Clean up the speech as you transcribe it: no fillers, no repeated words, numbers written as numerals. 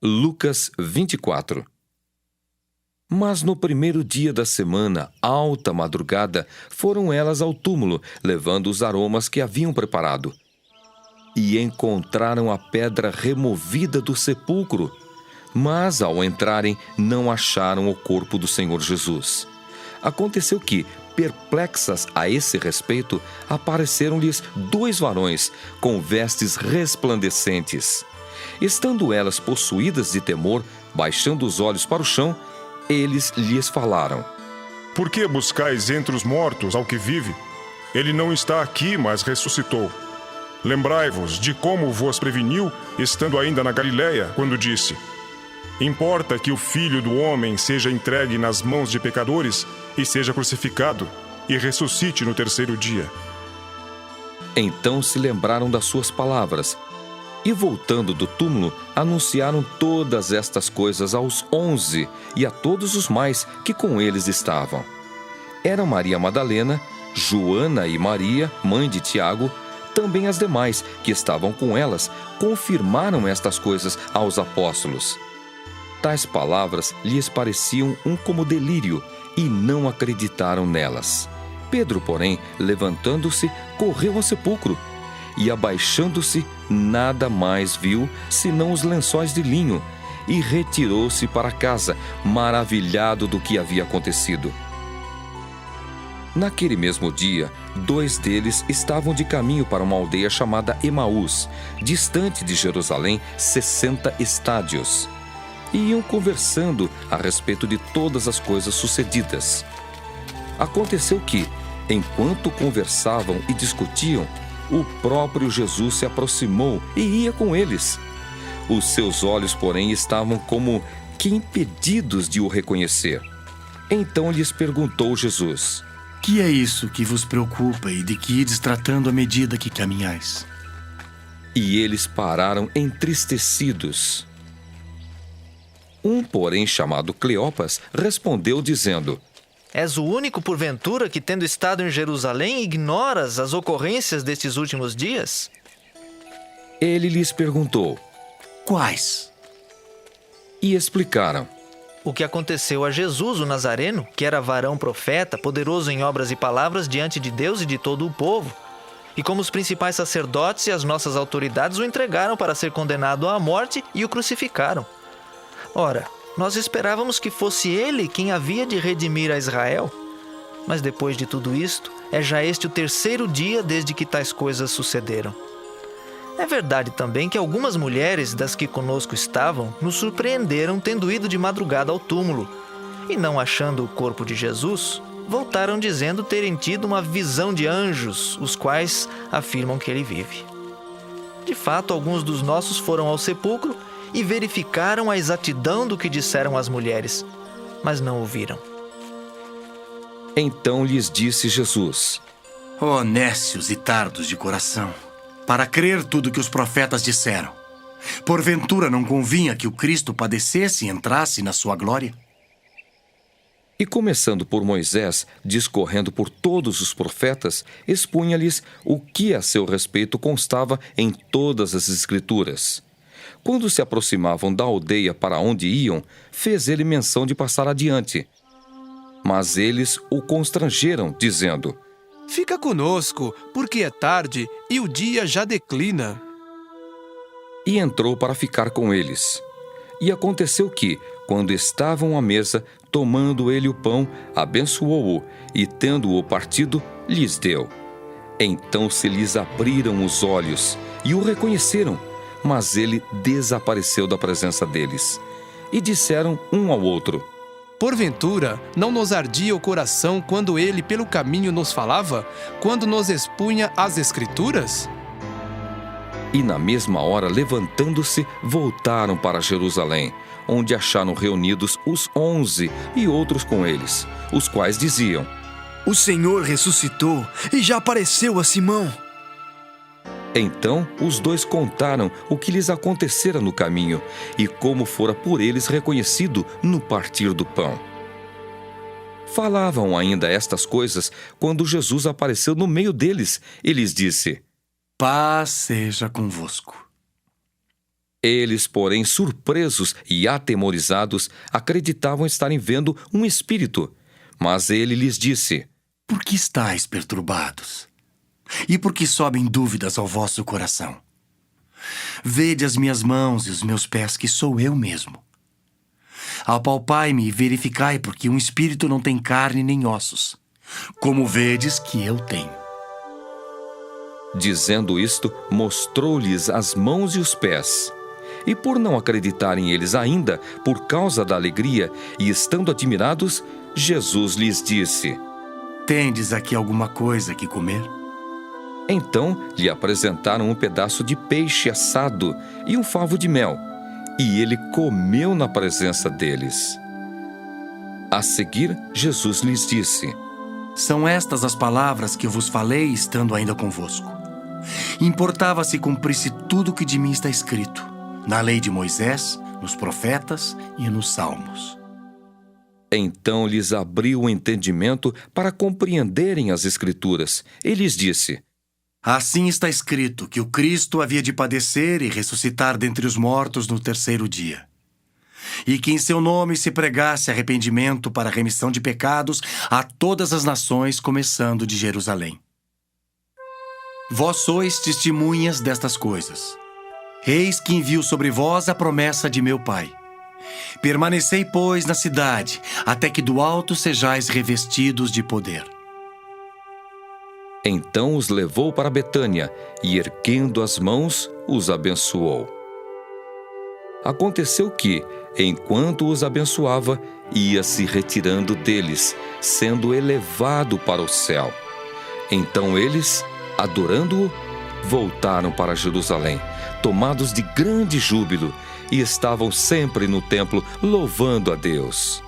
Lucas 24. Mas no primeiro dia da semana, alta madrugada, foram elas ao túmulo, levando os aromas que haviam preparado. E encontraram a pedra removida do sepulcro. Mas, ao entrarem, não acharam o corpo do Senhor Jesus. Aconteceu que, perplexas a esse respeito, apareceram-lhes 2 varões, com vestes resplandecentes. Estando elas possuídas de temor, baixando os olhos para o chão, eles lhes falaram: Por que buscais entre os mortos ao que vive? Ele não está aqui, mas ressuscitou. Lembrai-vos de como vos preveniu, estando ainda na Galiléia, quando disse: Importa que o Filho do Homem seja entregue nas mãos de pecadores e seja crucificado, e ressuscite no 3º dia. Então se lembraram das suas palavras, e voltando do túmulo, anunciaram todas estas coisas aos 11 e a todos os mais que com eles estavam. Eram Maria Madalena, Joana e Maria, mãe de Tiago. Também as demais que estavam com elas confirmaram estas coisas aos apóstolos. Tais palavras lhes pareciam como delírio e não acreditaram nelas. Pedro, porém, levantando-se, correu ao sepulcro e, abaixando-se, nada mais viu senão os lençóis de linho, e retirou-se para casa, maravilhado do que havia acontecido. Naquele mesmo dia, 2 deles estavam de caminho para uma aldeia chamada Emaús, distante de Jerusalém 60 estádios, e iam conversando a respeito de todas as coisas sucedidas. Aconteceu que, enquanto conversavam e discutiam, o próprio Jesus se aproximou e ia com eles. Os seus olhos, porém, estavam como que impedidos de o reconhecer. Então lhes perguntou Jesus: Que é isso que vos preocupa e de que ides tratando à medida que caminhais? E eles pararam entristecidos. Um, porém, chamado Cleopas, respondeu dizendo: És o único, porventura, que, tendo estado em Jerusalém, ignoras as ocorrências destes últimos dias? Ele lhes perguntou: Quais? E explicaram: O que aconteceu a Jesus, o Nazareno, que era varão profeta, poderoso em obras e palavras diante de Deus e de todo o povo, e como os principais sacerdotes e as nossas autoridades o entregaram para ser condenado à morte e o crucificaram. Ora, nós esperávamos que fosse ele quem havia de redimir a Israel. Mas depois de tudo isto, é já este o 3º dia desde que tais coisas sucederam. É verdade também que algumas mulheres das que conosco estavam nos surpreenderam tendo ido de madrugada ao túmulo, e não achando o corpo de Jesus, voltaram dizendo terem tido uma visão de anjos, os quais afirmam que ele vive. De fato, alguns dos nossos foram ao sepulcro e verificaram a exatidão do que disseram as mulheres, mas não o viram. Então lhes disse Jesus: Ó nécios e tardos de coração, para crer tudo que os profetas disseram. Porventura não convinha que o Cristo padecesse e entrasse na sua glória? E começando por Moisés, discorrendo por todos os profetas, expunha-lhes o que a seu respeito constava em todas as Escrituras. Quando se aproximavam da aldeia para onde iam, fez ele menção de passar adiante. Mas eles o constrangeram, dizendo: Fica conosco, porque é tarde e o dia já declina. E entrou para ficar com eles. E aconteceu que, quando estavam à mesa, tomando ele o pão, abençoou-o, e tendo-o partido, lhes deu. Então se lhes abriram os olhos, e o reconheceram, mas ele desapareceu da presença deles. E disseram um ao outro: Porventura, não nos ardia o coração quando ele pelo caminho nos falava, quando nos expunha as Escrituras? E na mesma hora, levantando-se, voltaram para Jerusalém, onde acharam reunidos os 11 e outros com eles, os quais diziam: O Senhor ressuscitou e já apareceu a Simão. Então os 2 contaram o que lhes acontecera no caminho e como fora por eles reconhecido no partir do pão. Falavam ainda estas coisas quando Jesus apareceu no meio deles e lhes disse: Paz seja convosco. Eles, porém, surpresos e atemorizados, acreditavam estarem vendo um espírito. Mas ele lhes disse: Por que estáis perturbados? E por que sobem dúvidas ao vosso coração? Vede as minhas mãos e os meus pés, que sou eu mesmo. Apalpai-me e verificai, porque um espírito não tem carne nem ossos, como vedes que eu tenho. Dizendo isto, mostrou-lhes as mãos e os pés. E por não acreditarem eles ainda, por causa da alegria, e estando admirados, Jesus lhes disse: Tendes aqui alguma coisa que comer? Então lhe apresentaram um pedaço de peixe assado e um favo de mel, e ele comeu na presença deles. A seguir, Jesus lhes disse: São estas as palavras que eu vos falei, estando ainda convosco. Importava se cumprisse tudo o que de mim está escrito, na lei de Moisés, nos profetas e nos salmos. Então lhes abriu o entendimento para compreenderem as Escrituras. E lhes disse: Assim está escrito que o Cristo havia de padecer e ressuscitar dentre os mortos no terceiro dia. E que em seu nome se pregasse arrependimento para a remissão de pecados a todas as nações, começando de Jerusalém. Vós sois testemunhas destas coisas. Eis que envio sobre vós a promessa de meu Pai. Permanecei, pois, na cidade, até que do alto sejais revestidos de poder. Então os levou para Betânia e, erguendo as mãos, os abençoou. Aconteceu que, enquanto os abençoava, ia se retirando deles, sendo elevado para o céu. Então eles, adorando-o, voltaram para Jerusalém, tomados de grande júbilo, e estavam sempre no templo louvando a Deus.